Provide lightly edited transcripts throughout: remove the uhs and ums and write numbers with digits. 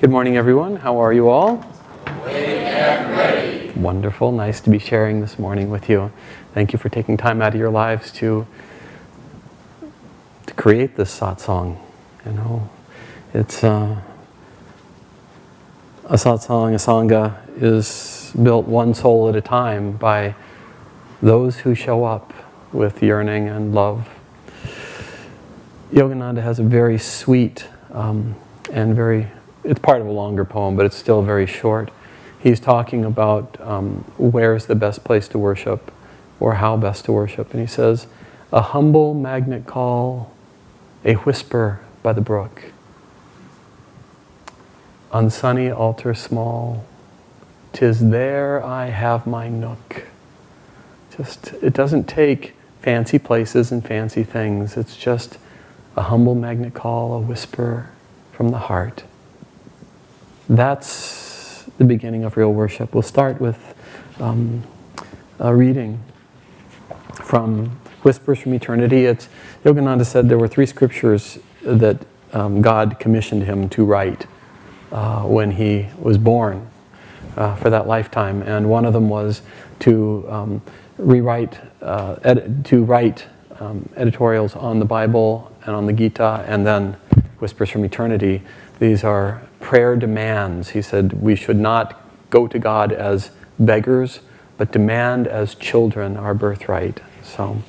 Good morning, everyone. How are you all? Awake and ready. Wonderful. Nice to be sharing this morning with you. Thank you for taking time out of your lives to create this satsang. You know, it's a satsang, a sangha is built one soul at a time by those who show up with yearning and love. Yogananda has a very sweet and very, it's part of a longer poem, but it's still very short. He's talking about where's the best place to worship or how best to worship. And he says, a humble magnet call, a whisper by the brook. On sunny altar small, 'tis there I have my nook. It doesn't take fancy places and fancy things. It's just a humble magnet call, a whisper from the heart. That's the beginning of real worship. We'll start with a reading from Whispers from Eternity. Yogananda said there were 3 scriptures that God commissioned him to write when he was born for that lifetime. And one of them was to write editorials on the Bible and on the Gita, and then Whispers from Eternity. These are prayer demands. He said we should not go to God as beggars, but demand as children our birthright. So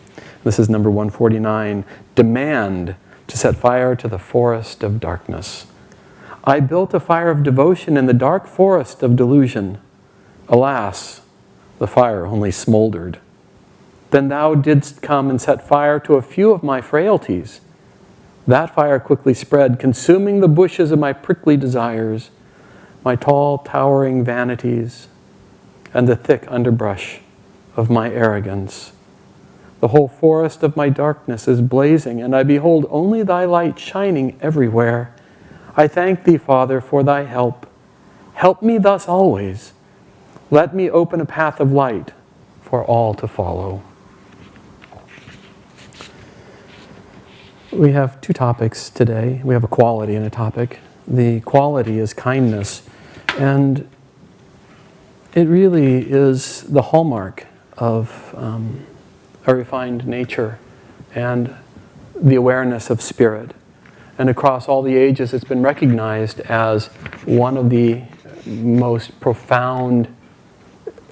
this is number 149. Demand to set fire to the forest of darkness. I built a fire of devotion in the dark forest of delusion. Alas, the fire only smoldered. Then thou didst come and set fire to a few of my frailties. That fire quickly spread, consuming the bushes of my prickly desires, my tall, towering vanities, and the thick underbrush of my arrogance. The whole forest of my darkness is blazing, and I behold only thy light shining everywhere. I thank thee, Father, for thy help. Help me thus always. Let me open a path of light for all to follow. We have 2 topics today. We have a quality and a topic. The quality is kindness, and it really is the hallmark of a refined nature and the awareness of spirit. And across all the ages, it's been recognized as one of the most profound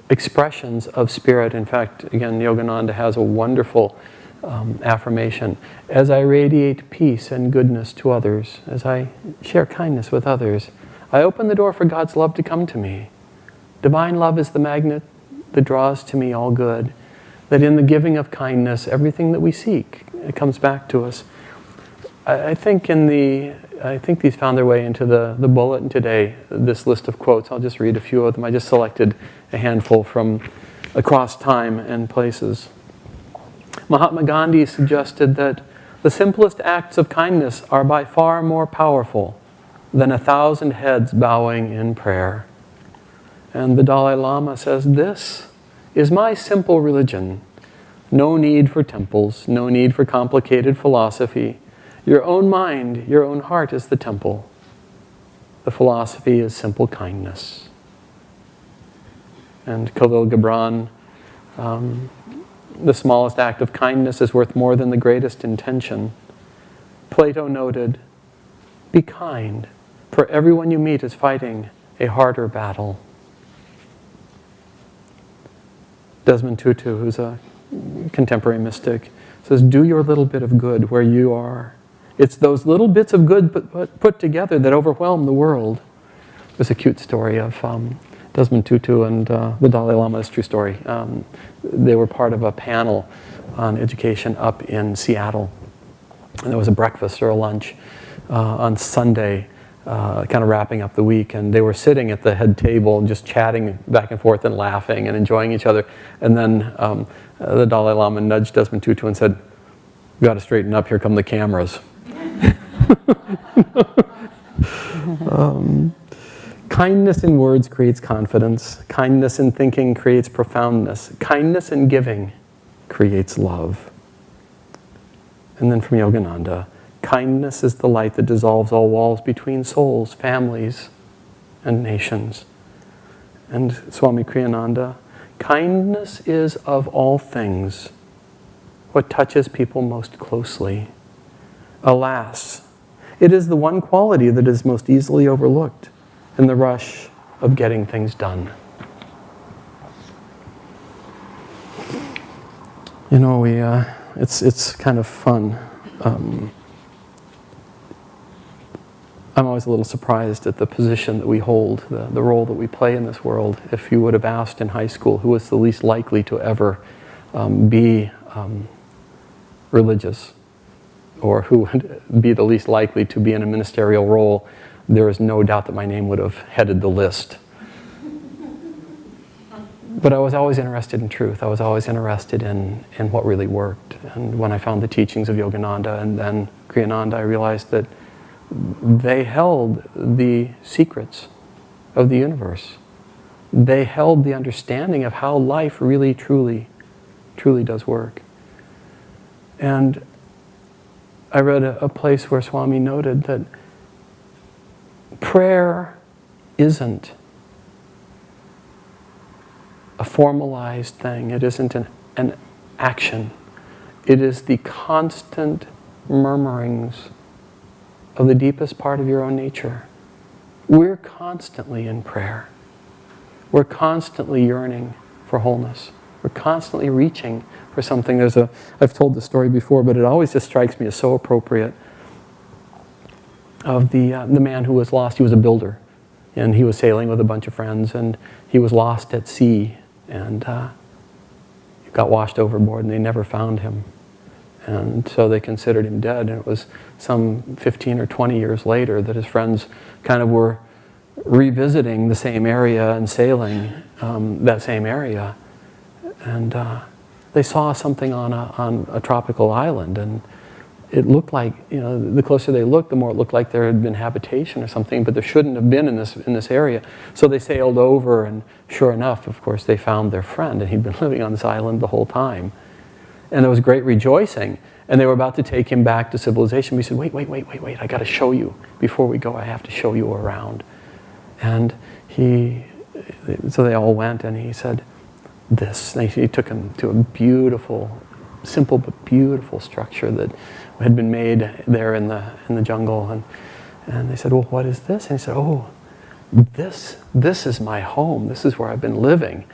expressions of spirit. In fact, again, Yogananda has a wonderful affirmation. As I radiate peace and goodness to others, as I share kindness with others, I open the door for God's love to come to me. Divine love is the magnet that draws to me all good. That in the giving of kindness, everything that we seek, it comes back to us. I think these found their way into the bulletin today, this list of quotes. I'll just read a few of them. I just selected a handful from across time and places. Mahatma Gandhi suggested that the simplest acts of kindness are by far more powerful than 1,000 heads bowing in prayer. And the Dalai Lama says, this is my simple religion. No need for temples, no need for complicated philosophy. Your own mind, your own heart is the temple. The philosophy is simple kindness. And Khalil Gibran, the smallest act of kindness is worth more than the greatest intention. Plato noted, be kind, for everyone you meet is fighting a harder battle. Desmond Tutu, who's a contemporary mystic, says, do your little bit of good where you are. It's those little bits of good put together that overwhelm the world. There's a cute story of Desmond Tutu and the Dalai Lama. It's a true story. They were part of a panel on education up in Seattle. And there was a breakfast or a lunch on Sunday, kind of wrapping up the week. And they were sitting at the head table and just chatting back and forth and laughing and enjoying each other. And then the Dalai Lama nudged Desmond Tutu and said, "You got to straighten up, here come the cameras." Kindness in words creates confidence. Kindness in thinking creates profoundness. Kindness in giving creates love. And then from Yogananda, kindness is the light that dissolves all walls between souls, families, and nations. And Swami Kriyananda, kindness is of all things what touches people most closely. Alas, it is the one quality that is most easily overlooked in the rush of getting things done. You know, it's kind of fun. I'm always a little surprised at the position that we hold, the role that we play in this world. If you would have asked in high school who was the least likely to ever be religious, or who would be the least likely to be in a ministerial role, there is no doubt that my name would have headed the list. But I was always interested in truth. I was always interested in what really worked. And when I found the teachings of Yogananda and then Kriyananda, I realized that they held the secrets of the universe. They held the understanding of how life really, truly does work. And I read a place where Swami noted that prayer isn't a formalized thing. It isn't an action. It is the constant murmurings of the deepest part of your own nature. We're constantly in prayer. We're constantly yearning for wholeness. We're constantly reaching for something. I've told this story before, but it always just strikes me as so appropriate, of the man who was lost. He was a builder, and he was sailing with a bunch of friends, and he was lost at sea, and he got washed overboard, and they never found him. And so they considered him dead, and it was some 15 or 20 years later that his friends kind of were revisiting the same area and sailing that same area. And they saw something on a tropical island, and it looked like, you know, the closer they looked, the more it looked like there had been habitation or something, but there shouldn't have been in this area. So they sailed over, and sure enough, of course, they found their friend, and he'd been living on this island the whole time. And there was great rejoicing, and they were about to take him back to civilization. We said, wait, I got to show you. Before we go, I have to show you around. And so they all went, and he said, this. And he took him to a beautiful, simple but beautiful structure that had been made there in the jungle. And they said, well, what is this? And he said, oh, this is my home. This is where I've been living.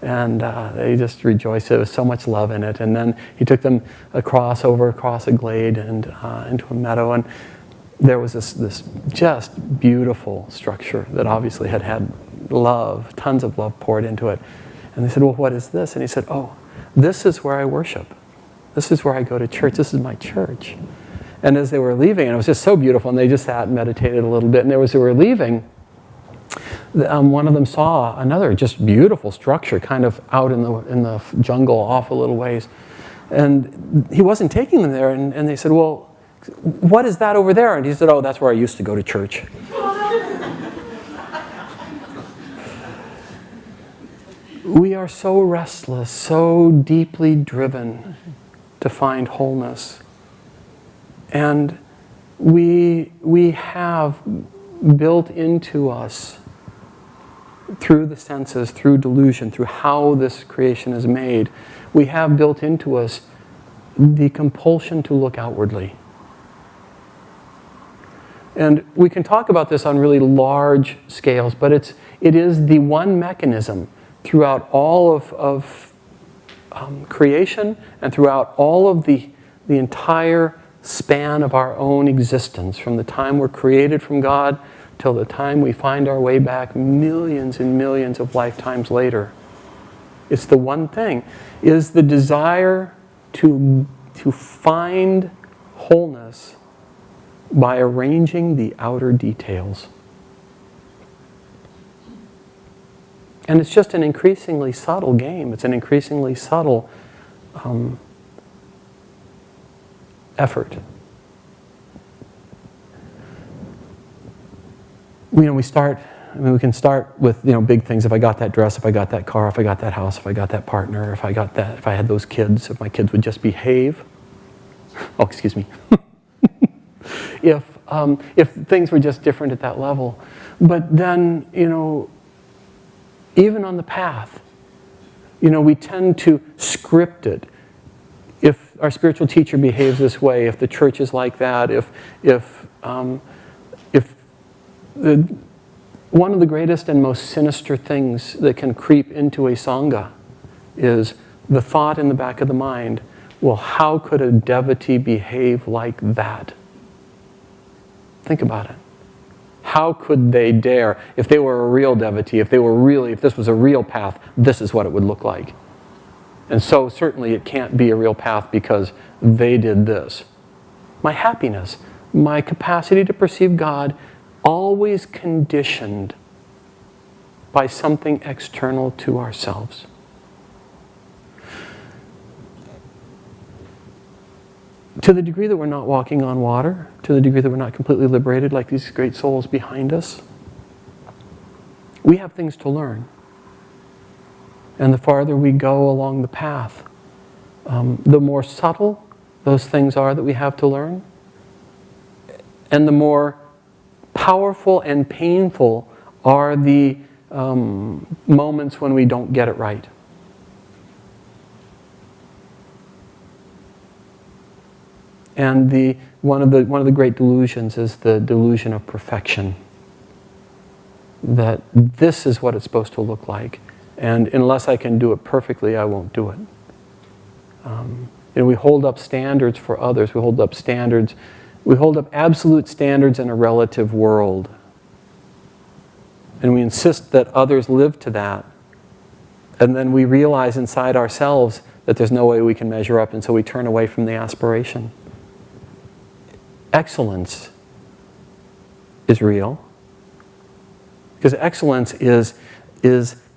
And they just rejoiced. There was so much love in it. And then he took them across a glade and into a meadow. And there was this just beautiful structure that obviously had love, tons of love poured into it. And they said, well, what is this? And he said, oh, this is where I worship. This is where I go to church. This is my church. And as they were leaving, and it was just so beautiful, and they just sat and meditated a little bit. And as they were leaving, one of them saw another just beautiful structure kind of out in the jungle off a little ways. And he wasn't taking them there. And they said, well, what is that over there? And he said, oh, that's where I used to go to church. We are so restless, so deeply driven to find wholeness. And we have built into us, through the senses, through delusion, through how this creation is made, we have built into us the compulsion to look outwardly. And we can talk about this on really large scales, but it is the one mechanism throughout all of creation and throughout all of the entire span of our own existence, from the time we're created from God till the time we find our way back millions and millions of lifetimes later. It's the one thing, is the desire to find wholeness by arranging the outer details. And it's just an increasingly subtle game. It's an increasingly subtle effort. We can start with, big things. If I got that dress, if I got that car, if I got that house, if I got that partner, if I had those kids, if my kids would just behave. Oh, excuse me. If if things were just different at that level. But then, even on the path, we tend to script it. If our spiritual teacher behaves this way, if the church is like that, one of the greatest and most sinister things that can creep into a sangha is the thought in the back of the mind, well, how could a devotee behave like that? Think about it. How could they dare? If they were a real devotee, if this was a real path, this is what it would look like. And so certainly it can't be a real path because they did this. My happiness, my capacity to perceive God, always conditioned by something external to ourselves. To the degree that we're not walking on water, to the degree that we're not completely liberated like these great souls behind us, we have things to learn. And the farther we go along the path, the more subtle those things are that we have to learn, and the more powerful and painful are the moments when we don't get it right. And one of the great delusions is the delusion of perfection. That this is what it's supposed to look like, and unless I can do it perfectly, I won't do it. We hold up standards for others. We hold up absolute standards in a relative world, and we insist that others live to that. And then we realize inside ourselves that there's no way we can measure up, and so we turn away from the aspiration. Excellence is real. Because excellence is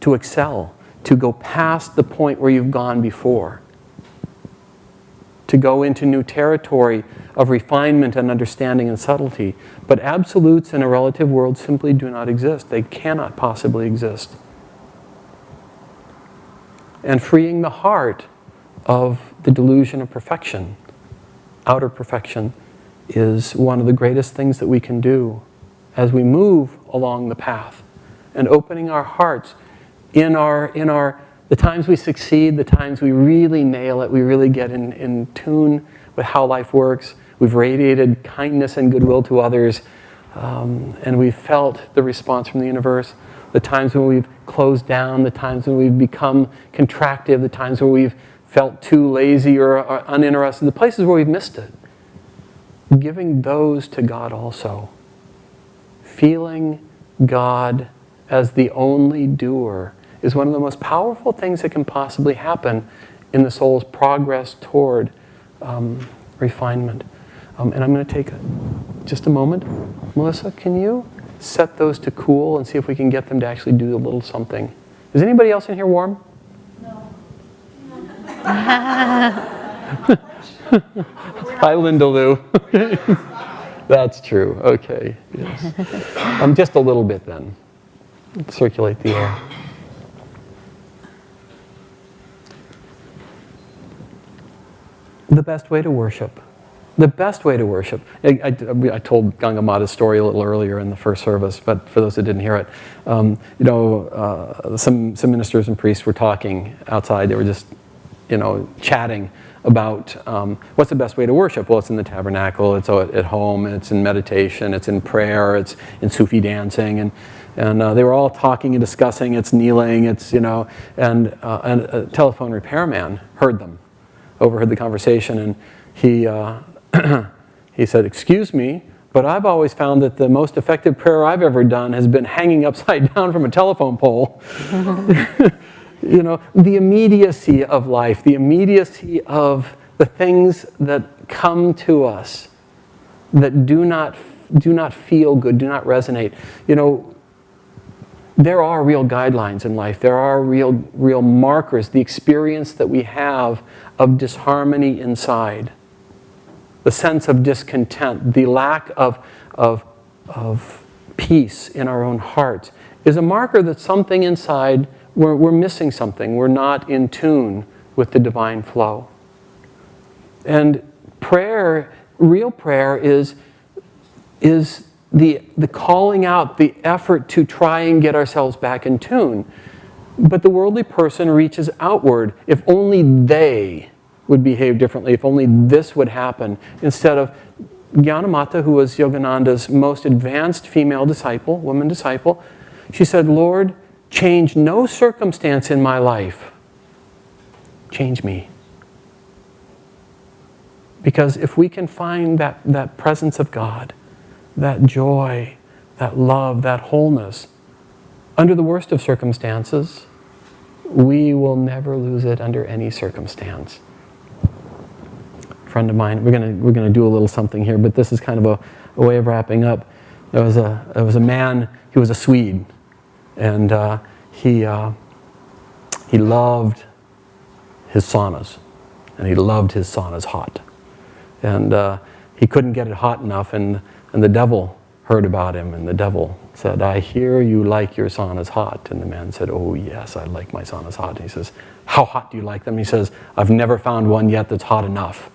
to excel, to go past the point where you've gone before, to go into new territory of refinement and understanding and subtlety. But absolutes in a relative world simply do not exist. They cannot possibly exist. And freeing the heart of the delusion of perfection, outer perfection, is one of the greatest things that we can do as we move along the path, and opening our hearts in the times we succeed, the times we really nail it, we really get in tune with how life works. We've radiated kindness and goodwill to others, and we've felt the response from the universe. The times when we've closed down, the times when we've become contractive, the times where we've felt too lazy or uninterested, the places where we've missed it. Giving those to God also. Feeling God as the only doer is one of the most powerful things that can possibly happen in the soul's progress toward refinement. And I'm going to take just a moment. Melissa, can you set those to cool and see if we can get them to actually do a little something? Is anybody else in here warm? No. Hi, Linda Lou. That's true. Okay. Yes. Just a little bit then. Circulate the air. The best way to worship. The best way to worship. I told Ganga Mata's story a little earlier in the first service, but for those that didn't hear it, some ministers and priests were talking outside. They were just, chatting about what's the best way to worship. Well, it's in the tabernacle, it's at home, it's in meditation, it's in prayer, it's in Sufi dancing, and they were all talking and discussing. It's kneeling, and a telephone repairman overheard the conversation, and he he said, "Excuse me, but I've always found that the most effective prayer I've ever done has been hanging upside down from a telephone pole." The immediacy of life, the immediacy of the things that come to us that do not feel good, do not resonate. There are real guidelines in life. There are real markers, the experience that we have of disharmony inside, the sense of discontent, the lack of peace in our own hearts is a marker that something inside, we're missing something. We're not in tune with the divine flow. And prayer, real prayer, is is the calling out, the effort to try and get ourselves back in tune. But the worldly person reaches outward. If only they would behave differently, if only this would happen, instead of Gyanamata, who was Yogananda's most advanced female disciple, woman disciple, she said, Lord, change no circumstance in my life. Change me. Because if we can find that presence of God, that joy, that love, that wholeness, under the worst of circumstances, we will never lose it under any circumstance. A friend of mine, we're gonna do a little something here, but this is kind of a way of wrapping up. There was a man, he was a Swede, and he loved his saunas, and he loved his saunas hot. And he couldn't get it hot enough, and the devil heard about him, and the devil said, I hear you like your saunas hot. And the man said, oh yes, I like my saunas hot. And he says, how hot do you like them? He says, I've never found one yet that's hot enough.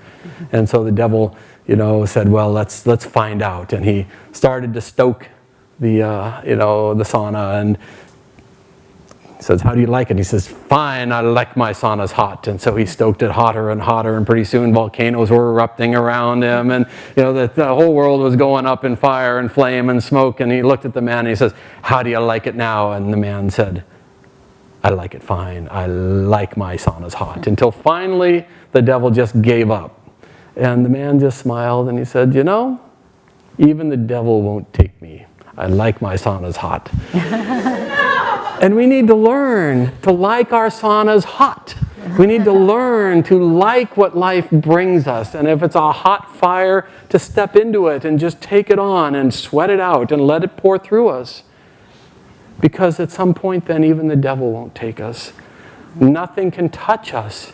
And so the devil, said, well, let's find out. And he started to stoke the sauna, and he says, how do you like it? And he says, fine, I like my saunas hot. And so he stoked it hotter and hotter, and pretty soon volcanoes were erupting around him, and the whole world was going up in fire and flame and smoke. And he looked at the man and he says, how do you like it now? And the man said, I like it fine. I like my saunas hot. Until finally the devil just gave up. And the man just smiled and he said, even the devil won't take me. I like my saunas hot. And we need to learn to like our saunas hot. We need to learn to like what life brings us. And if it's a hot fire, to step into it and just take it on and sweat it out and let it pour through us. Because at some point then even the devil won't take us. Nothing can touch us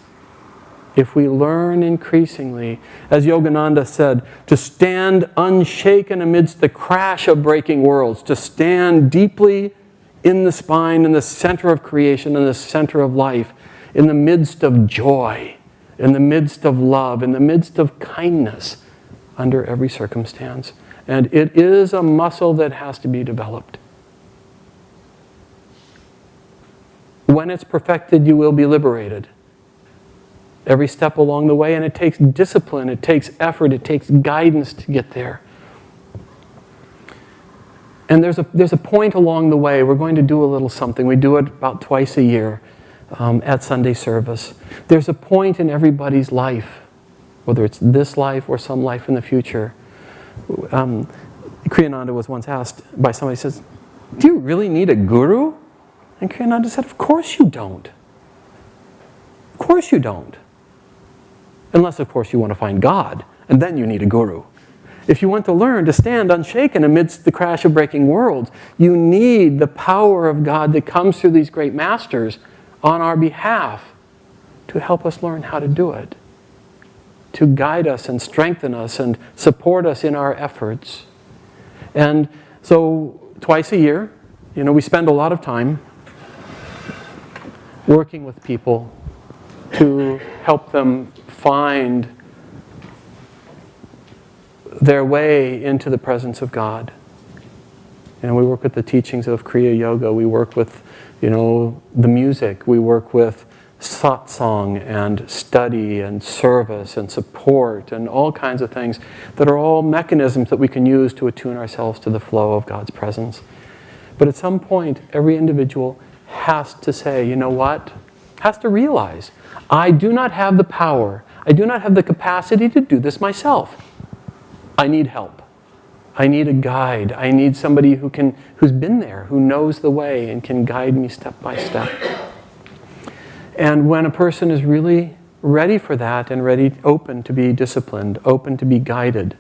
if we learn increasingly, as Yogananda said, to stand unshaken amidst the crash of breaking worlds, to stand deeply in the spine, in the center of creation, in the center of life, in the midst of joy, in the midst of love, in the midst of kindness, under every circumstance. And it is a muscle that has to be developed. When it's perfected, you will be liberated. Every step along the way, and it takes discipline, it takes effort, it takes guidance to get there. And there's a point along the way. We're going to do a little something. We do it about twice a year at Sunday service. There's a point in everybody's life, whether it's this life or some life in the future. Kriyananda was once asked by somebody, says, do you really need a guru? And Kriyananda said, of course you don't. Of course you don't. Unless, of course, you want to find God, and then you need a guru. If you want to learn to stand unshaken amidst the crash of breaking worlds, you need the power of God that comes through these great masters on our behalf to help us learn how to do it, to guide us and strengthen us and support us in our efforts. And so twice a year, we spend a lot of time working with people to help them find their way into the presence of God. We work with the teachings of Kriya Yoga. We work with, the music. We work with satsang and study and service and support and all kinds of things that are all mechanisms that we can use to attune ourselves to the flow of God's presence. But at some point, every individual has to say, has to realize, I do not have the power. I do not have the capacity to do this myself. I need help. I need a guide. I need somebody who's been there, who knows the way and can guide me step by step. And when a person is really ready for that and open to be disciplined, open to be guided,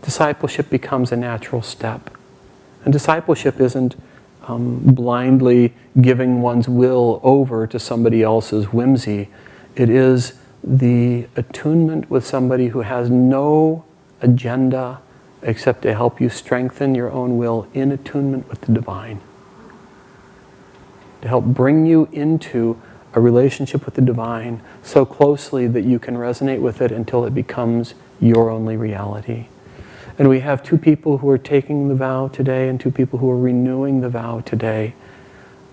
discipleship becomes a natural step. And discipleship isn't blindly giving one's will over to somebody else's whimsy. It is the attunement with somebody who has no agenda except to help you strengthen your own will in attunement with the divine. To help bring you into a relationship with the divine so closely that you can resonate with it until it becomes your only reality. And we have 2 people who are taking the vow today and 2 people who are renewing the vow today.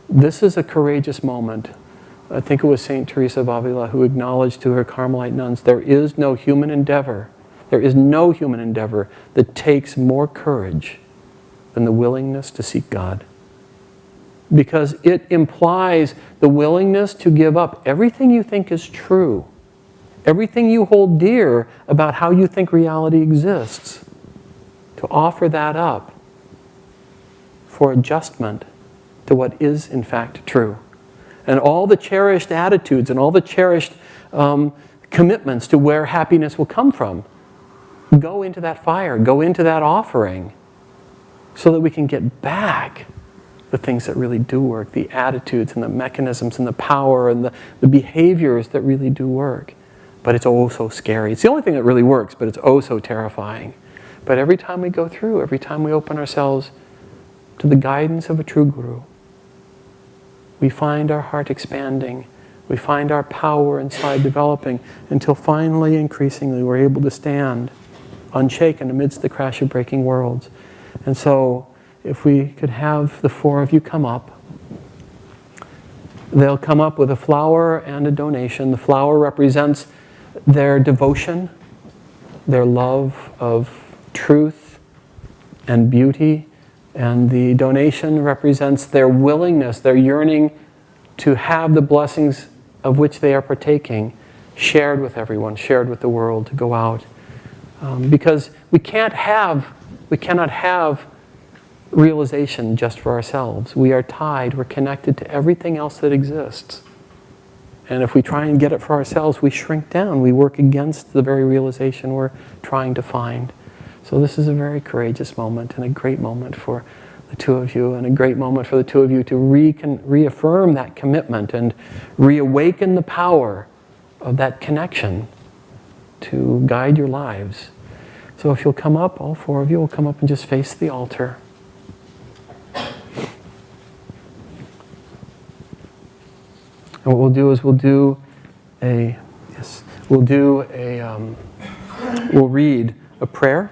This is a courageous moment. I think it was St. Teresa of Avila who acknowledged to her Carmelite nuns, there is no human endeavor that takes more courage than the willingness to seek God. Because it implies the willingness to give up everything you think is true, everything you hold dear about how you think reality exists, to offer that up for adjustment to what is in fact true. And all the cherished attitudes and all the cherished commitments to where happiness will come from, go into that fire, go into that offering, so that we can get back the things that really do work, the attitudes and the mechanisms and the power and the behaviors that really do work. But it's oh so scary. It's the only thing that really works, but it's oh so terrifying. But every time we go through, every time we open ourselves to the guidance of a true guru, we find our heart expanding. We find our power inside developing until finally, increasingly, we're able to stand unshaken amidst the crash of breaking worlds. And so, if we could have the 4 of you come up, they'll come up with a flower and a donation. The flower represents their devotion, their love of truth and beauty, and the donation represents their willingness, their yearning to have the blessings of which they are partaking shared with everyone, shared with the world, to go out. Because we cannot have realization just for ourselves. We are tied, we're connected to everything else that exists. And if we try and get it for ourselves, we shrink down. We work against the very realization we're trying to find. So this is a very courageous moment and a great moment for the 2 of you, and a great moment for the 2 of you to reaffirm that commitment and reawaken the power of that connection to guide your lives. So if you'll come up, all 4 of you will come up and just face the altar. And what we'll do is we'll read a prayer.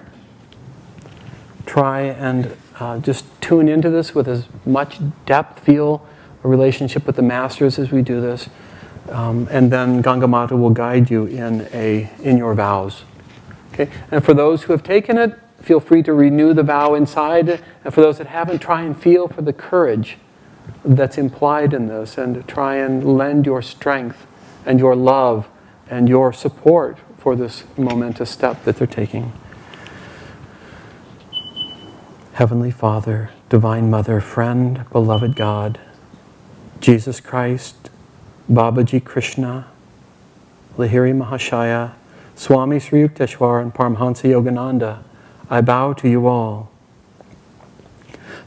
Try and just tune into this with as much depth, feel a relationship with the masters as we do this. And then Ganga Mata will guide you in your vows. Okay? And for those who have taken it, feel free to renew the vow inside. And for those that haven't, try and feel for the courage that's implied in this, and try and lend your strength and your love and your support for this momentous step that they're taking. Heavenly Father, Divine Mother, friend, beloved God, Jesus Christ, Babaji Krishna, Lahiri Mahashaya, Swami Sri Yukteswar, and Paramhansa Yogananda, I bow to you all.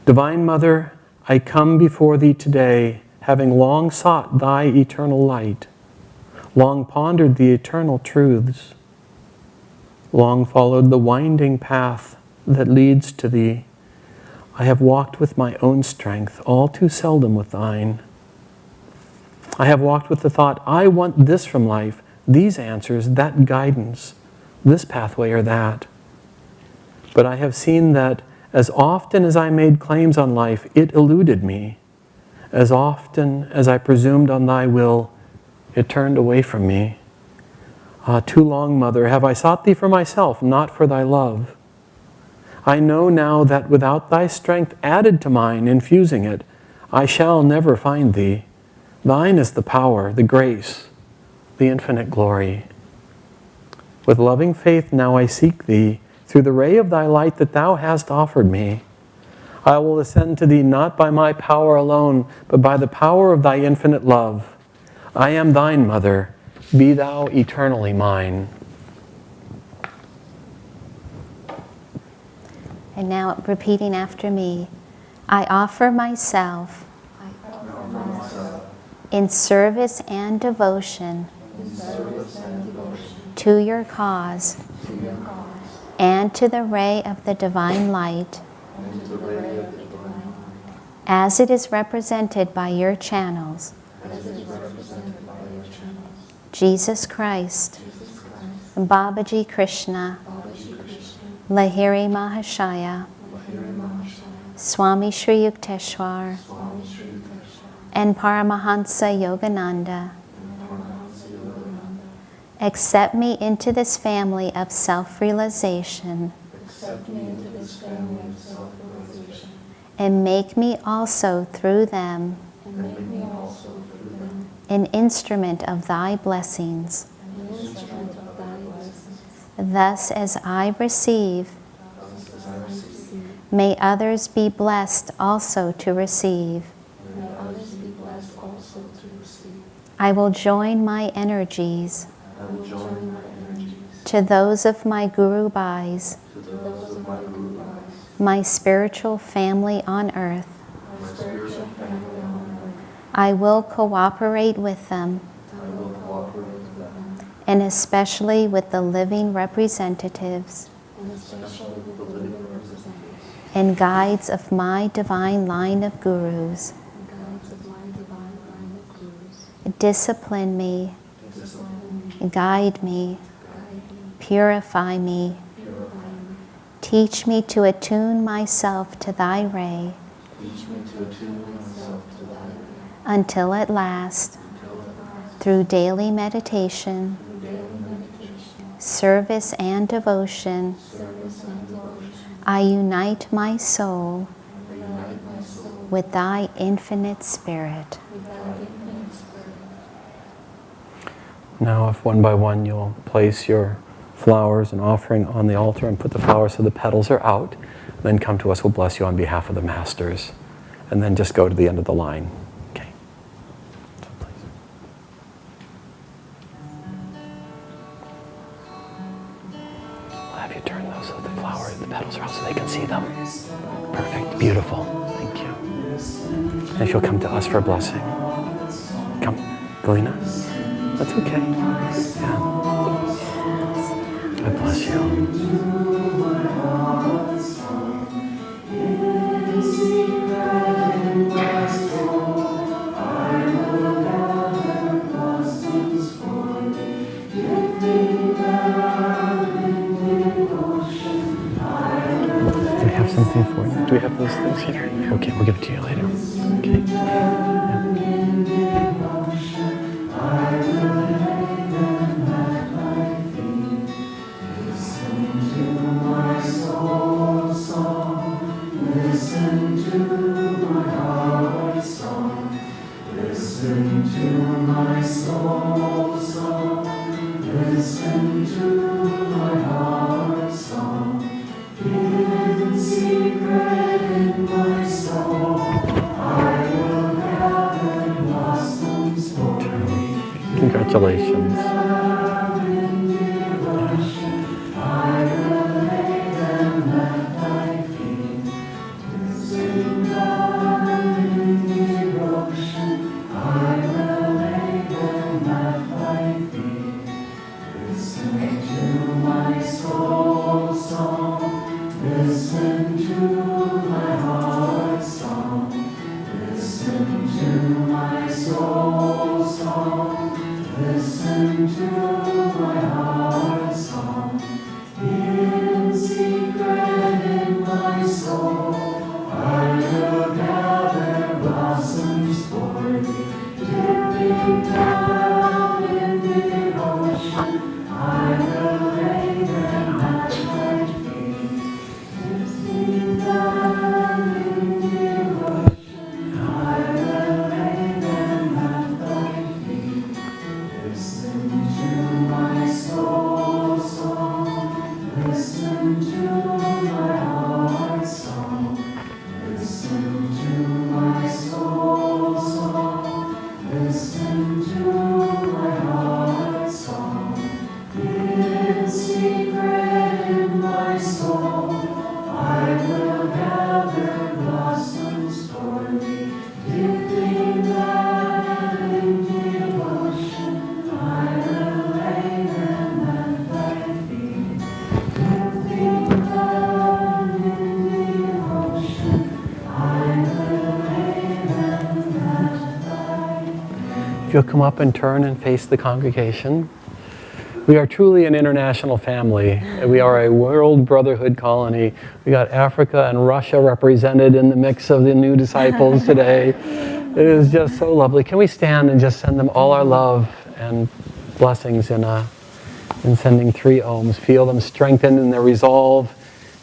Divine Mother, I come before thee today, having long sought thy eternal light, long pondered the eternal truths, long followed the winding path that leads to thee. I have walked with my own strength, all too seldom with thine. I have walked with the thought, I want this from life, these answers, that guidance, this pathway or that. But I have seen that as often as I made claims on life, it eluded me. As often as I presumed on thy will, it turned away from me. Too long, Mother, have I sought thee for myself, not for thy love. I know now that without thy strength added to mine, infusing it, I shall never find thee. Thine is the power, the grace, the infinite glory. With loving faith now I seek thee, through the ray of thy light that thou hast offered me. I will ascend to thee not by my power alone, but by the power of thy infinite love. I am thine, Mother. Be thou eternally mine. And now repeating after me, I offer myself in service and devotion to your cause and to the ray of the divine light as it is represented by your channels, Jesus Christ, Babaji Krishna, Lahiri Mahashaya, Swami Shri Yukteswar, and Paramahansa Yogananda, accept me into this family of self-realization, and make me also through them an instrument of thy blessings. Thus as I receive, may others be blessed also to receive. I will join my energies to those of my Guru Bhais, my spiritual family on earth. I will cooperate with them, and especially with the living representatives and guides of my divine line of gurus. Discipline me, guide me, purify me, teach me to attune myself to thy ray, until at last, through daily meditation, service and devotion, I unite my soul with thy infinite spirit. Now, if one by one you'll place your flowers and offering on the altar and put the flowers so the petals are out, then come to us, we'll bless you on behalf of the masters. And then just go to the end of the line. Okay. So please. I'll have you turn those so the petals are out so they can see them. Perfect. Beautiful. Thank you. And if you'll come to us for a blessing. Come. Galina. That's okay. Yeah. God bless you. Do we have something for you? Do we have those things here? Okay, we'll give it to you later. Okay. Yeah. Congratulations. If you'll come up and turn and face the congregation, We are truly an international family. We are a world brotherhood colony. We got Africa and Russia represented in the mix of the new disciples today. It is just so lovely. Can we stand and just send them all our love and blessings in sending 3 ohms. Feel them strengthened in their resolve,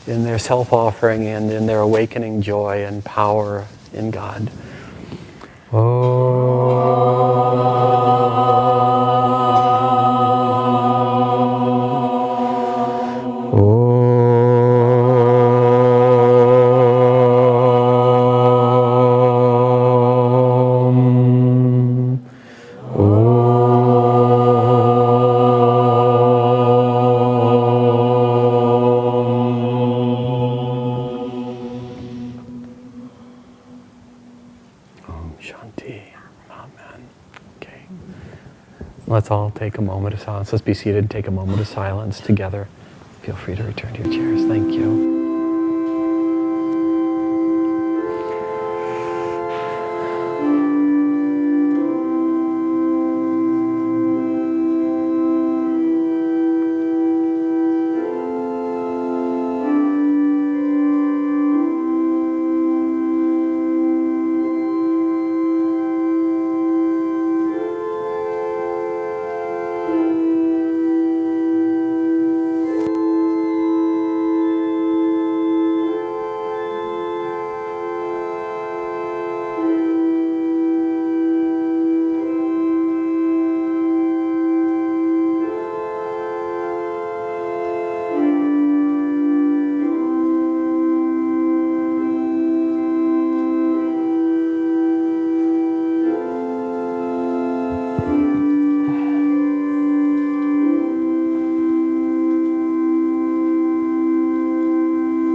in their self-offering, and in their awakening joy and power in God. Shanti. Amen. Okay. Let's all take a moment of silence. Let's be seated and take a moment of silence together. Feel free to return to your chairs. Thank you.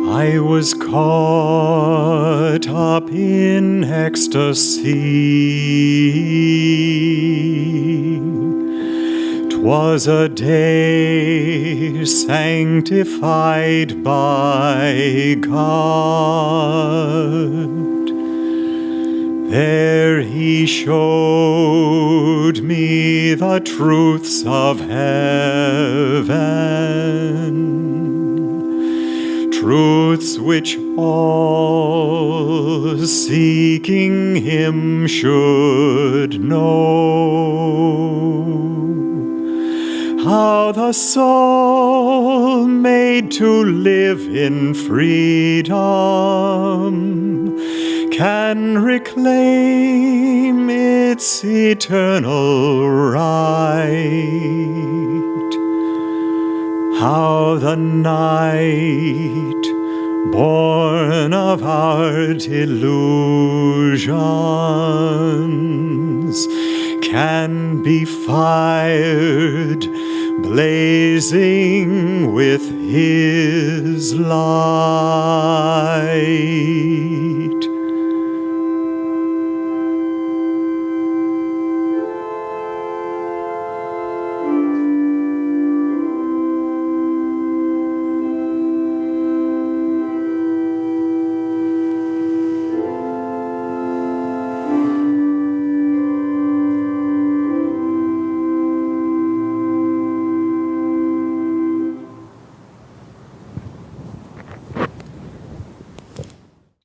I was caught up in ecstasy. 'Twas a day sanctified by God. There He showed me the truths of heaven. Truths which all seeking Him should know. How the soul made to live in freedom can reclaim its eternal right. How the night, born of our delusions, can be fired, blazing with His light.